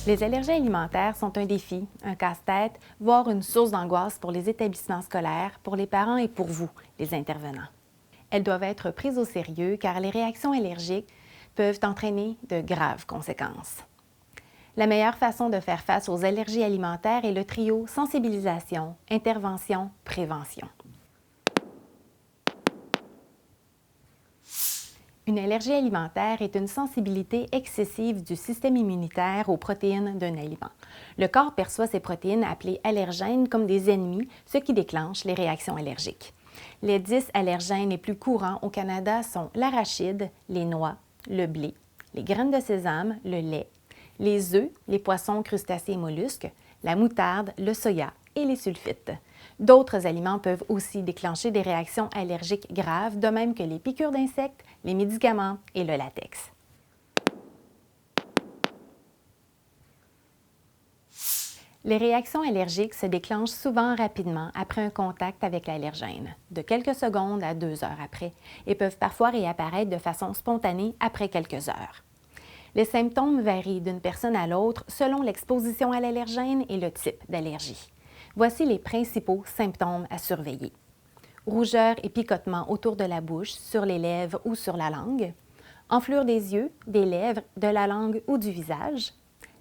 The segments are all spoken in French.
Les allergies alimentaires sont un défi, un casse-tête, voire une source d'angoisse pour les établissements scolaires, pour les parents et pour vous, les intervenants. Elles doivent être prises au sérieux car les réactions allergiques peuvent entraîner de graves conséquences. La meilleure façon de faire face aux allergies alimentaires est le trio sensibilisation, intervention, prévention. Une allergie alimentaire est une sensibilité excessive du système immunitaire aux protéines d'un aliment. Le corps perçoit ces protéines appelées allergènes comme des ennemis, ce qui déclenche les réactions allergiques. Les 10 allergènes les plus courants au Canada sont l'arachide, les noix, le blé, les graines de sésame, le lait, les œufs, les poissons, crustacés et mollusques, la moutarde, le soya et les sulfites. D'autres aliments peuvent aussi déclencher des réactions allergiques graves, de même que les piqûres d'insectes, les médicaments et le latex. Les réactions allergiques se déclenchent souvent rapidement après un contact avec l'allergène, de quelques secondes à 2 heures après, et peuvent parfois réapparaître de façon spontanée après quelques heures. Les symptômes varient d'une personne à l'autre selon l'exposition à l'allergène et le type d'allergie. Voici les principaux symptômes à surveiller. Rougeur et picotement autour de la bouche, sur les lèvres ou sur la langue, enflure des yeux, des lèvres, de la langue ou du visage,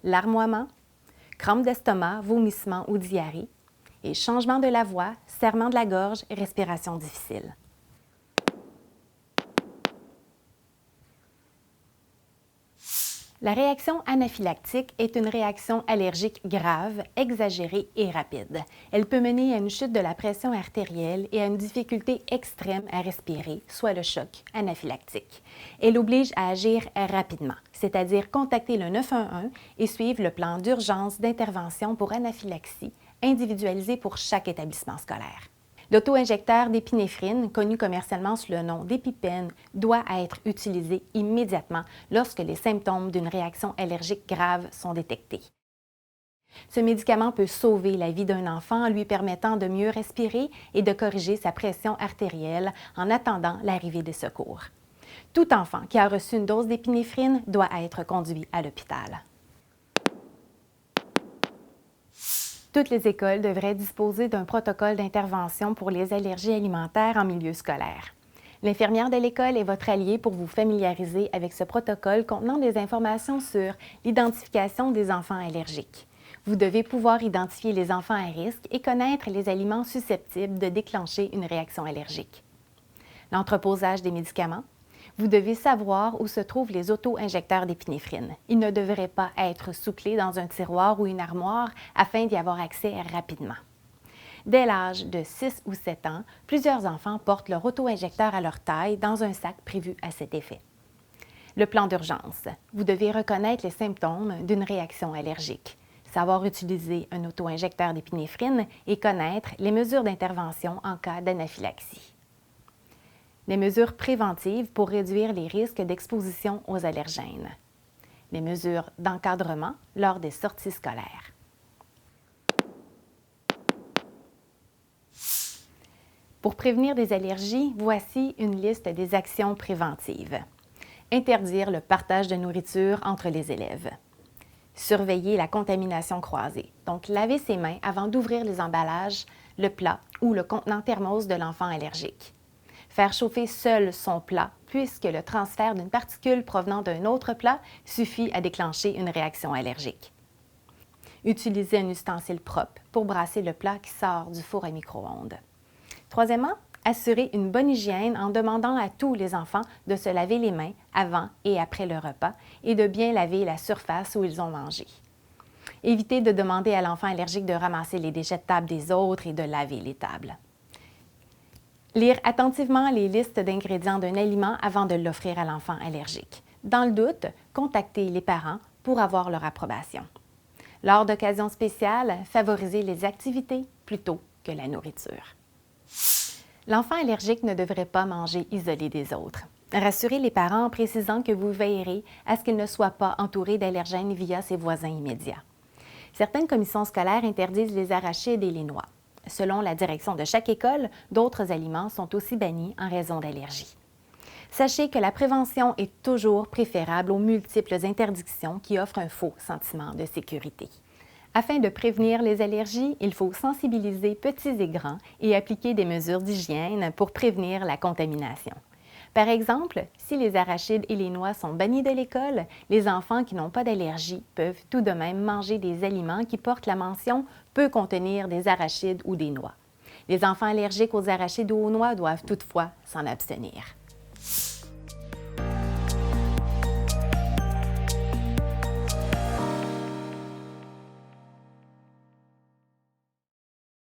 larmoiement, crampes d'estomac, vomissements ou diarrhée, et changement de la voix, serrement de la gorge et respiration difficile. La réaction anaphylactique est une réaction allergique grave, exagérée et rapide. Elle peut mener à une chute de la pression artérielle et à une difficulté extrême à respirer, soit le choc anaphylactique. Elle oblige à agir rapidement, c'est-à-dire contacter le 911 et suivre le plan d'urgence d'intervention pour anaphylaxie individualisé pour chaque établissement scolaire. L'auto-injecteur d'épinéphrine, connu commercialement sous le nom d'EpiPen, doit être utilisé immédiatement lorsque les symptômes d'une réaction allergique grave sont détectés. Ce médicament peut sauver la vie d'un enfant en lui permettant de mieux respirer et de corriger sa pression artérielle en attendant l'arrivée des secours. Tout enfant qui a reçu une dose d'épinéphrine doit être conduit à l'hôpital. Toutes les écoles devraient disposer d'un protocole d'intervention pour les allergies alimentaires en milieu scolaire. L'infirmière de l'école est votre allié pour vous familiariser avec ce protocole contenant des informations sur l'identification des enfants allergiques. Vous devez pouvoir identifier les enfants à risque et connaître les aliments susceptibles de déclencher une réaction allergique. L'entreposage des médicaments. Vous devez savoir où se trouvent les auto-injecteurs d'épinéphrine. Ils ne devraient pas être sous-clés dans un tiroir ou une armoire afin d'y avoir accès rapidement. Dès l'âge de 6 ou 7 ans, plusieurs enfants portent leur auto-injecteur à leur taille dans un sac prévu à cet effet. Le plan d'urgence. Vous devez reconnaître les symptômes d'une réaction allergique, savoir utiliser un auto-injecteur d'épinéphrine et connaître les mesures d'intervention en cas d'anaphylaxie. Les mesures préventives pour réduire les risques d'exposition aux allergènes. Les mesures d'encadrement lors des sorties scolaires. Pour prévenir des allergies, voici une liste des actions préventives. Interdire le partage de nourriture entre les élèves. Surveiller la contamination croisée, donc laver ses mains avant d'ouvrir les emballages, le plat ou le contenant thermos de l'enfant allergique. Faire chauffer seul son plat, puisque le transfert d'une particule provenant d'un autre plat suffit à déclencher une réaction allergique. Utiliser un ustensile propre pour brasser le plat qui sort du four à micro-ondes. Troisièmement, assurer une bonne hygiène en demandant à tous les enfants de se laver les mains avant et après le repas et de bien laver la surface où ils ont mangé. Éviter de demander à l'enfant allergique de ramasser les déchets de table des autres et de laver les tables. Lire attentivement les listes d'ingrédients d'un aliment avant de l'offrir à l'enfant allergique. Dans le doute, contactez les parents pour avoir leur approbation. Lors d'occasions spéciales, favorisez les activités plutôt que la nourriture. L'enfant allergique ne devrait pas manger isolé des autres. Rassurez les parents en précisant que vous veillerez à ce qu'il ne soit pas entouré d'allergènes via ses voisins immédiats. Certaines commissions scolaires interdisent les arachides et les noix. Selon la direction de chaque école, d'autres aliments sont aussi bannis en raison d'allergies. Sachez que la prévention est toujours préférable aux multiples interdictions qui offrent un faux sentiment de sécurité. Afin de prévenir les allergies, il faut sensibiliser petits et grands et appliquer des mesures d'hygiène pour prévenir la contamination. Par exemple, si les arachides et les noix sont bannis de l'école, les enfants qui n'ont pas d'allergie peuvent tout de même manger des aliments qui portent la mention « peut contenir des arachides ou des noix ». Les enfants allergiques aux arachides ou aux noix doivent toutefois s'en abstenir.